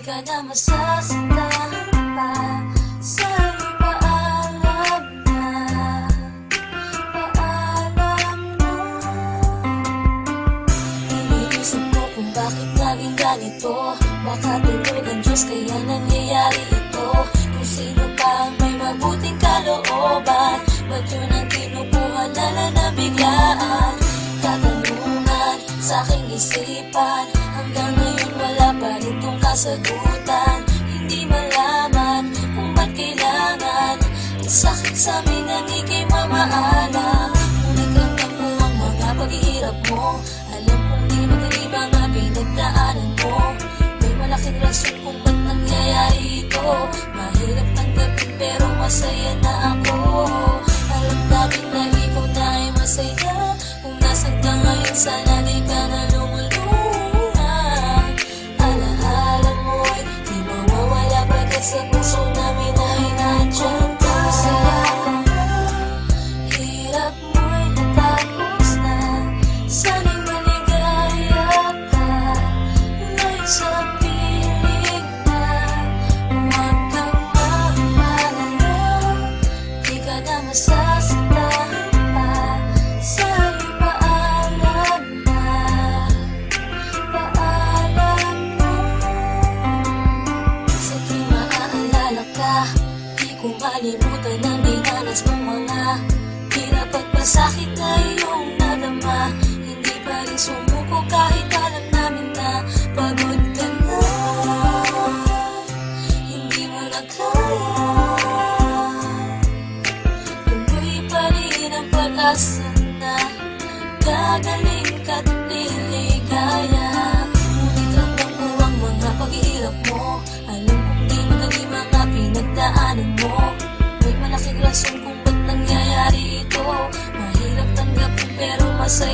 ka na masasaktan pa. Sa'yo'y paalam na, paalam na. Iniisip ko kung bakit naging ganito. Baka tulog ang Diyos kaya nangyayari ito. Kung sino pa ang may mabuting kalooban, ba't yun ang kinukuha nala na biglaan? Katanungan sa aking isipan, hanggang ngayon wala pa rin tong kasagutan. Hindi malaman kung ba't kailangan isakit sa amin ang ika'y mamaalam. Ngunit ramdam ko ang mga paghihirap mo. Alam kong di madali mga pinagdaanan mo. May malaking rason kung ba't nangyayari ito. Mahirap tanggapin pero masaya na ako. Alam namin na ikaw na ay masaya. Kung nasan ka ngayon sana di ka na lumulungan. Alaala mo'y di mawawala pagkat sa puso namin ay nandiyan ka. Masaya ka na, hirap mo'y natapos na. Sana'y maligaya ka ngayon sa piling na. Huwag kang mag-alala, di ka na masasaktan pa. Sa'yo'y paalam na, paalam na. Sa tuwing maaalala ka, di ko malimutan ang dinanas mong mga hirap at pasakit na iyong nadama. Hindi pa rin sumuko kahit alam namin na pagod ka na. Hindi mo na kaya, tuloy pa rin ang pag-asa na gagaling ka't liligaya. Ngunit ramdam ko ang mga paghihirap mo. Alam kong di madali mga pinagdaanan mo. May malaking rason kung ba't nangyayari ito. Mahirap tanggapin pero masaya